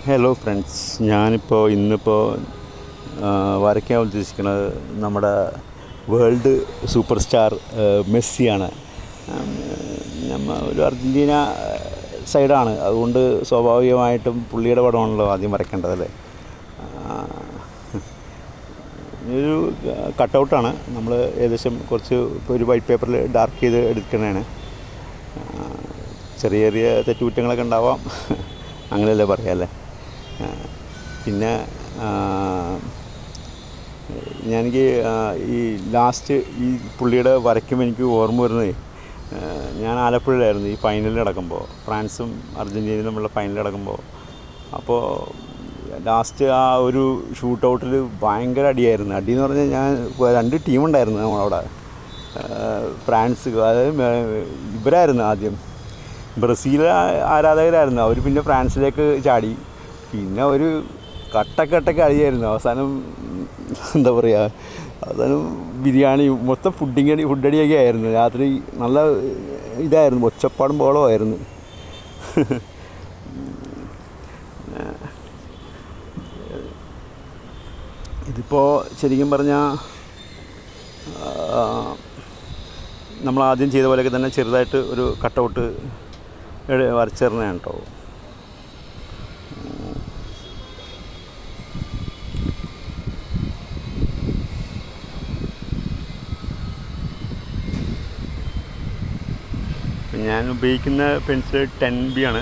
Hello friends, ഇന്നിപ്പോൾ വരയ്ക്കാൻ ഉദ്ദേശിക്കുന്നത് നമ്മുടെ വേൾഡ് സൂപ്പർ സ്റ്റാർ മെസ്സിയാണ്. നമ്മൾ ഒരു അർജൻറ്റീന സൈഡാണ്, അതുകൊണ്ട് സ്വാഭാവികമായിട്ടും പുള്ളിയുടെ പടമാണല്ലോ ആദ്യം വരയ്ക്കേണ്ടതല്ലേ. ഒരു കട്ടൗട്ടാണ്. നമ്മൾ ഏകദേശം കുറച്ച് ഒരു വൈറ്റ് പേപ്പറിൽ ഡാർക്ക് ചെയ്ത് എടുക്കണതാണ്. ചെറിയ ചെറിയ തെറ്റുകുറ്റങ്ങളൊക്കെ ഉണ്ടാവാം, അങ്ങനെയല്ലേ പറയാമല്ലേ. പിന്നെ എനിക്ക് ഈ ലാസ്റ്റ് ഈ പുള്ളിയുടെ വരയ്ക്കുമ്പോൾ എനിക്ക് ഓർമ്മ വരുന്നത്, ഞാൻ ആലപ്പുഴയിലായിരുന്നു ഈ ഫൈനലിൽ നടക്കുമ്പോൾ, ഫ്രാൻസും അർജൻറ്റീനയും തമ്മിലുള്ള ഫൈനലിൽ നടക്കുമ്പോൾ. അപ്പോൾ ലാസ്റ്റ് ആ ഒരു ഷൂട്ട് ഔട്ടിൽ ഭയങ്കര അടിയായിരുന്നു. അടിയെന്ന് പറഞ്ഞാൽ ഞാൻ 2 ടീമുണ്ടായിരുന്നു നമ്മളവിടെ. ഫ്രാൻസ്, അതായത് ഇവരായിരുന്നു ആദ്യം ബ്രസീൽ ആരാധകരായിരുന്നു, അവർ പിന്നെ ഫ്രാൻസിലേക്ക് ചാടി. പിന്നെ ഒരു കട്ടക്ക് അടിയായിരുന്നു. അവസാനം എന്താ പറയുക, അവസാനം ബിരിയാണി മൊത്തം ഫുഡടിയൊക്കെ ആയിരുന്നു. രാത്രി നല്ല ഇതായിരുന്നു, ഒച്ചപ്പാടും ബഹളമായിരുന്നു. ഇതിപ്പോൾ ശരിക്കും പറഞ്ഞാൽ നമ്മൾ ആദ്യം ചെയ്ത പോലെയൊക്കെ തന്നെ ചെറുതായിട്ട് ഒരു കട്ടൗട്ട് വരച്ചിരുന്നതാണ് കേട്ടോ. ഞാൻ ഉപയോഗിക്കുന്ന പെൻസിൽ 10B ആണ്.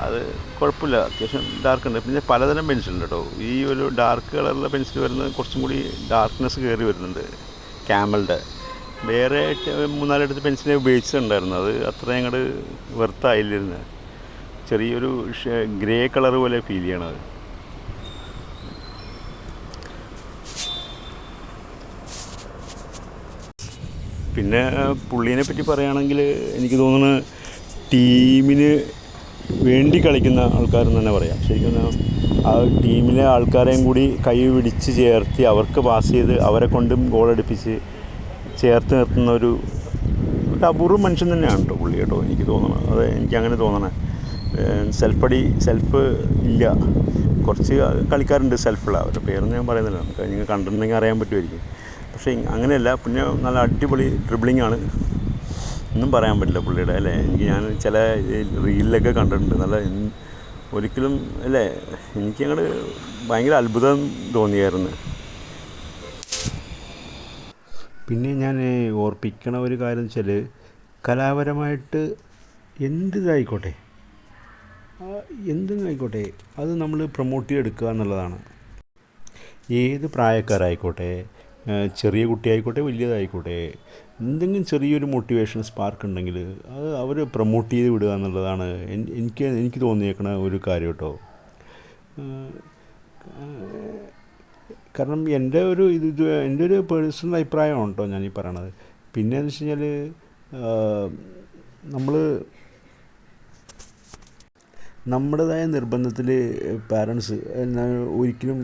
അത് കുഴപ്പമില്ല, അത്യാവശ്യം ഡാർക്ക് ഉണ്ട്. പിന്നെ പലതരം പെൻസിലുണ്ട് കേട്ടോ. ഈ ഒരു ഡാർക്ക് കളറിലെ പെൻസിൽ വരുന്നത് കുറച്ചും കൂടി ഡാർക്ക്നെസ് കയറി വരുന്നുണ്ട്. ക്യാമലിൻ്റെ വേറെ 3-4 അടുത്ത് പെൻസിൽ ഉപയോഗിച്ചിട്ടുണ്ടായിരുന്നു. അത് അത്രയും അങ്ങോട്ട് വെർത്തായില്ലിരുന്നു. ചെറിയൊരു ഗ്രേ കളർ പോലെ ഫീൽ ചെയ്യണത്. പിന്നെ പുള്ളീനെ പറ്റി പറയുകയാണെങ്കിൽ എനിക്ക് തോന്നുന്നത് ടീമിന് വേണ്ടി കളിക്കുന്ന ആൾക്കാരെന്ന് തന്നെ പറയാം. ശരിക്കും ആ ടീമിലെ ആൾക്കാരെയും കൂടി കൈ പിടിച്ച് ചേർത്തി അവർക്ക് പാസ് ചെയ്ത് അവരെ കൊണ്ടും ഗോളടിപ്പിച്ച് ചേർത്ത് നിർത്തുന്ന ഒരു അപൂർവ മനുഷ്യൻ തന്നെയാണ് കേട്ടോ പുള്ളി കേട്ടോ, എനിക്ക് തോന്നണം. അത് എനിക്കങ്ങനെ തോന്നണേ. സെൽഫ് ഇല്ല, കുറച്ച് കളിക്കാരുണ്ട് സെൽഫുള്ള, അവരുടെ പേരൊന്നും ഞാൻ പറയുന്നില്ല, നമുക്ക് നിങ്ങൾ കണ്ടിട്ടുണ്ടെങ്കിൽ അറിയാൻ പറ്റുമായിരിക്കും. പക്ഷേ അങ്ങനെയല്ല, പിന്നെ നല്ല അടിപൊളി ഡ്രിബ്ലിങ്ങാണ്, ഒന്നും പറയാൻ പറ്റില്ല പുള്ളിയുടെ അല്ലേ. ഞാൻ ചില റീലിലൊക്കെ കണ്ടിട്ടുണ്ട്, നല്ല ഒരിക്കലും അല്ലേ, എനിക്കങ്ങോട്ട് ഭയങ്കര അത്ഭുതം തോന്നിയായിരുന്നു. പിന്നെ ഞാൻ ഓർപ്പിക്കണ ഒരു കാര്യം വെച്ചാൽ, കലാപരമായിട്ട് എന്തിതായിക്കോട്ടെ അത് നമ്മൾ പ്രൊമോട്ട് ചെയ്തെടുക്കുക എന്നുള്ളതാണ്. ഏത് പ്രായക്കാരായിക്കോട്ടെ, ചെറിയ കുട്ടിയായിക്കോട്ടെ വലിയതായിക്കോട്ടെ, എന്തെങ്കിലും ചെറിയൊരു മോട്ടിവേഷൻ സ്പാർക്ക് ഉണ്ടെങ്കിൽ അത് അവർ പ്രൊമോട്ട് ചെയ്ത് വിടുക എന്നുള്ളതാണ് എനിക്ക് തോന്നിയേക്കണ ഒരു കാര്യം കേട്ടോ. കാരണം എൻ്റെ ഒരു പേഴ്സണൽ അഭിപ്രായമാണ് കേട്ടോ ഞാനീ പറയണത്. പിന്നെ എന്ന് വെച്ച് കഴിഞ്ഞാൽ, നമ്മൾ നമ്മുടേതായ നിർബന്ധത്തിൽ പാരൻസ് ഒരിക്കലും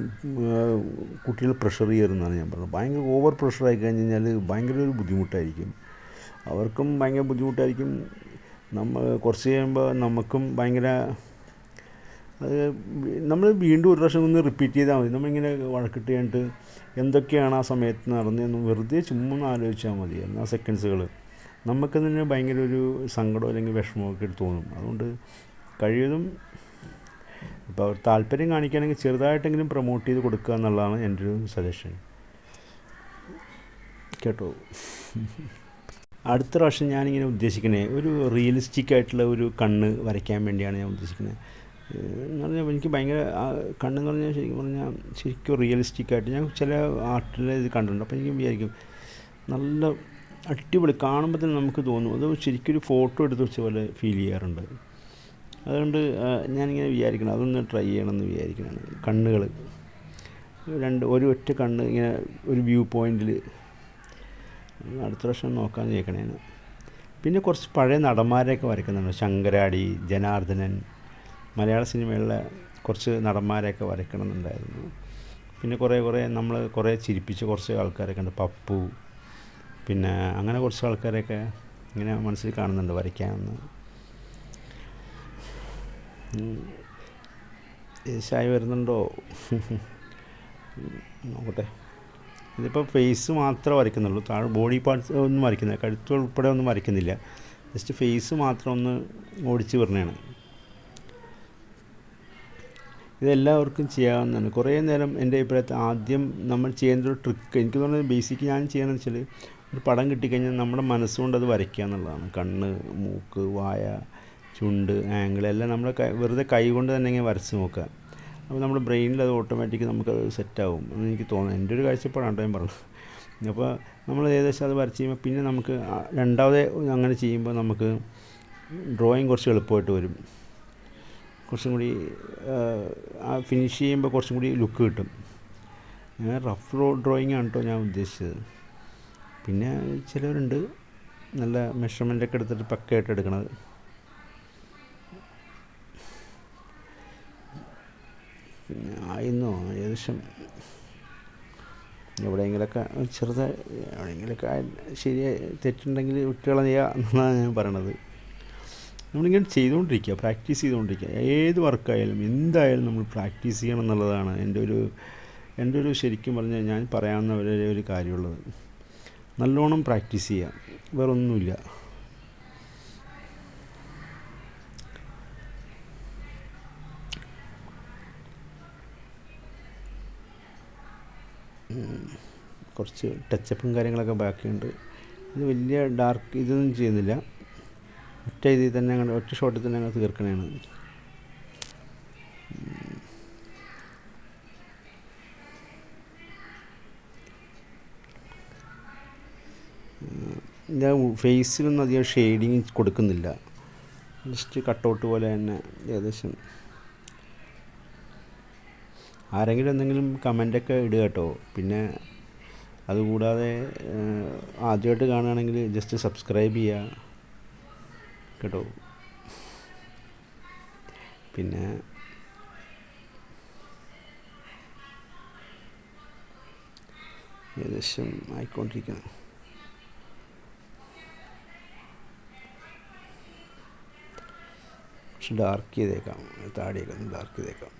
കുട്ടികൾ പ്രഷർ ചെയ്യരുതെന്നാണ് ഞാൻ പറഞ്ഞത്. ഭയങ്കര ഓവർ പ്രഷറായി കഴിഞ്ഞ് കഴിഞ്ഞാൽ ഭയങ്കര ഒരു ബുദ്ധിമുട്ടായിരിക്കും, അവർക്കും ഭയങ്കര ബുദ്ധിമുട്ടായിരിക്കും. കുറച്ച് കഴിയുമ്പോൾ നമുക്കും ഭയങ്കര, അത് നമ്മൾ വീണ്ടും ഒരു പ്രാവശ്യം ഒന്ന് റിപ്പീറ്റ് ചെയ്താൽ മതി. നമ്മളിങ്ങനെ വഴക്കിട്ട് കഴിഞ്ഞിട്ട് എന്തൊക്കെയാണ് ആ സമയത്ത് നടന്നതെന്ന് വെറുതെ ചുമ്മാ ആലോചിച്ചാൽ മതി. ആ സെക്കൻഡ്സുകൾ നമുക്ക് തന്നെ ഭയങ്കര ഒരു സങ്കടം അല്ലെങ്കിൽ വിഷമമൊക്കെ തോന്നും. അതുകൊണ്ട് കഴിയുന്നതും ഇപ്പോൾ അവർ താല്പര്യം കാണിക്കുകയാണെങ്കിൽ ചെറുതായിട്ടെങ്കിലും പ്രൊമോട്ട് ചെയ്ത് കൊടുക്കുക എന്നുള്ളതാണ് എൻ്റെ ഒരു സജഷൻ കേട്ടോ. അടുത്ത പ്രാവശ്യം ഞാനിങ്ങനെ ഉദ്ദേശിക്കുന്നത് ഒരു റിയലിസ്റ്റിക് ആയിട്ടുള്ള ഒരു കണ്ണ് വരയ്ക്കാൻ വേണ്ടിയാണ് ഞാൻ ഉദ്ദേശിക്കുന്നത്. എന്ന് പറഞ്ഞാൽ എനിക്ക് ഭയങ്കര കണ്ണെന്ന് പറഞ്ഞാൽ ശരിക്കും റിയലിസ്റ്റിക്കായിട്ട് ഞാൻ ചില ആർട്ടിൽ ഇത് കണ്ടിട്ടുണ്ട്. അപ്പോൾ എനിക്ക് വിചാരിക്കും നല്ല അടിപൊളി, കാണുമ്പോൾ തന്നെ നമുക്ക് തോന്നും അത് ശരിക്കും ഒരു ഫോട്ടോ എടുത്ത് വെച്ച പോലെ ഫീൽ ചെയ്യാറുണ്ട്. അതുകൊണ്ട് ഞാനിങ്ങനെ വിചാരിക്കണം അതൊന്ന് ട്രൈ ചെയ്യണമെന്ന് വിചാരിക്കുന്നതാണ്. കണ്ണുകൾ ഒരു ഒറ്റ കണ്ണ് ഇങ്ങനെ ഒരു വ്യൂ പോയിൻറ്റിൽ അടുത്ത വർഷം നോക്കാൻ കേൾക്കണേന്ന്. പിന്നെ കുറച്ച് പഴയ നടന്മാരെയൊക്കെ വരയ്ക്കുന്നുണ്ട്. ശങ്കരാടി, ജനാർദ്ദനൻ, മലയാള സിനിമയിലെ കുറച്ച് നടന്മാരെയൊക്കെ വരയ്ക്കണമെന്നുണ്ടായിരുന്നു. പിന്നെ കുറേ ചിരിപ്പിച്ച കുറച്ച് ആൾക്കാരൊക്കെ ഉണ്ട്, പപ്പു, പിന്നെ അങ്ങനെ കുറച്ച് ആൾക്കാരെയൊക്കെ ഇങ്ങനെ മനസ്സിൽ കാണുന്നുണ്ട് വരയ്ക്കാമെന്ന്. ഏകദേശമായി വരുന്നുണ്ടോ? നോക്കട്ടെ. ഇതിപ്പോൾ ഫേസ് മാത്രമേ വരയ്ക്കുന്നുള്ളൂ, താഴെ ബോഡി പാർട്സ് ഒന്നും വരയ്ക്കുന്നില്ല, കഴുത്ത് ഉൾപ്പെടെ ഒന്നും വരയ്ക്കുന്നില്ല. ജസ്റ്റ് ഫേസ് മാത്രം ഒന്ന് ഓടിച്ച് വരണതാണ്. ഇതെല്ലാവർക്കും ചെയ്യാവുന്നതാണ്. കുറേ നേരം എൻ്റെ അഭിപ്രായത്തിൽ ആദ്യം നമ്മൾ ചെയ്യേണ്ട ഒരു ട്രിക്ക്, എനിക്ക് തോന്നുന്നത് ബേസിക് ഞാൻ ചെയ്യണമെന്ന് വെച്ചാൽ, ഒരു പടം കിട്ടിക്കഴിഞ്ഞാൽ നമ്മുടെ മനസ്സുകൊണ്ട് അത് വരയ്ക്കുക എന്നുള്ളതാണ്. കണ്ണ്, മൂക്ക്, വായ, ചുണ്ട്, ആംഗിൾ എല്ലാം നമ്മുടെ വെറുതെ കൈ കൊണ്ട് തന്നെ ഇങ്ങനെ വരച്ച് നോക്കുക. അപ്പോൾ നമ്മുടെ ബ്രെയിനിൽ അത് ഓട്ടോമാറ്റിക് നമുക്കത് സെറ്റാവും എന്ന് എനിക്ക് തോന്നുന്നു. എൻ്റെ ഒരു കാഴ്ചപ്പാടാണ് ഞാൻ പറഞ്ഞത്. അപ്പോൾ നമ്മൾ ഏകദേശം അത് വരച്ച് കഴിയുമ്പോൾ പിന്നെ നമുക്ക് രണ്ടാമത് അങ്ങനെ ചെയ്യുമ്പോൾ നമുക്ക് ഡ്രോയിങ് കുറച്ച് എളുപ്പമായിട്ട് വരും. കുറച്ചും കൂടി ഫിനിഷ് ചെയ്യുമ്പോൾ കുറച്ചും കൂടി ലുക്ക് കിട്ടും. റഫ് ഡ്രോയിങ് ആണ് കേട്ടോ ഞാൻ ഉദ്ദേശിച്ചത്. പിന്നെ ചിലവരുണ്ട് നല്ല മെഷർമെൻ്റൊക്കെ എടുത്തിട്ട് പക്കയായിട്ട് എടുക്കണത്. പിന്നെ ആയിരുന്നോ ഏകദേശം എവിടെയെങ്കിലൊക്കെ എവിടെയെങ്കിലൊക്കെ ശരിയായി തെറ്റുണ്ടെങ്കിൽ വിട്ടുകളയുക എന്നുള്ളതാണ് ഞാൻ പറയണത്. നമ്മളിങ്ങനെ ചെയ്തുകൊണ്ടിരിക്കുക, പ്രാക്ടീസ് ചെയ്തുകൊണ്ടിരിക്കുക. ഏത് വർക്കായാലും എന്തായാലും നമ്മൾ പ്രാക്ടീസ് ചെയ്യണം എന്നുള്ളതാണ് എൻ്റെ ഒരു ശരിക്കും പറഞ്ഞാൽ ഞാൻ പറയാവുന്ന ഒരു കാര്യമുള്ളത്. നല്ലോണം പ്രാക്ടീസ് ചെയ്യുക, വേറൊന്നുമില്ല. കുറച്ച് ടച്ചപ്പും കാര്യങ്ങളൊക്കെ ബാക്കിയുണ്ട്. ഇത് വലിയ ഡാർക്ക് ഇതൊന്നും ചെയ്യുന്നില്ല, ഒറ്റ ഇതിൽ തന്നെ അങ്ങനെ ഒറ്റ ഷോട്ടിൽ തന്നെ അങ്ങനെ തീർക്കണതാണ്. ഞാൻ ഫേസിലൊന്നും അധികം ഷെയ്ഡിങ് കൊടുക്കുന്നില്ല, ജസ്റ്റ് കട്ടൗട്ട് പോലെ തന്നെ ഏകദേശം. ആരെങ്കിലും എന്തെങ്കിലും കമൻ്റൊക്കെ ഇടുക കേട്ടോ. പിന്നെ അതുകൂടാതെ ആദ്യമായിട്ട് കാണുകയാണെങ്കിൽ ജസ്റ്റ് സബ്സ്ക്രൈബ് ചെയ്യുക കേട്ടോ. പിന്നെ ഏകദേശം ആയിക്കൊണ്ടിരിക്കണം. കുറച്ച് ഡാർക്ക് ചെയ്തേക്കാം, താടിയൊക്കെ ഒന്ന് ഡാർക്ക് ചെയ്തേക്കാം.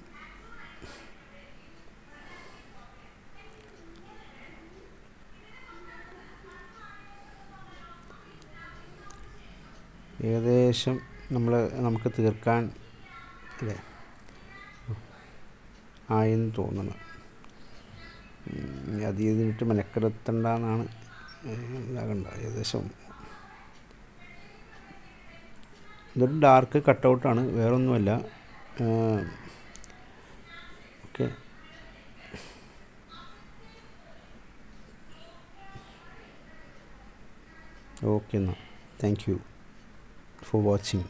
ഏകദേശം നമുക്ക് തീർക്കാൻ അല്ലേ ആയെന്ന് തോന്നണം. അത് ചെയ്തിട്ട് മെനക്കെടുത്തണ്ടെന്നാണ് ഇതാകണ്ട. ഏകദേശം ഇതൊരു ഡാർക്ക് കട്ടൗട്ടാണ്, വേറൊന്നുമല്ല. ഓക്കെ, ഓക്കെ എന്നാൽ താങ്ക് യു for watching.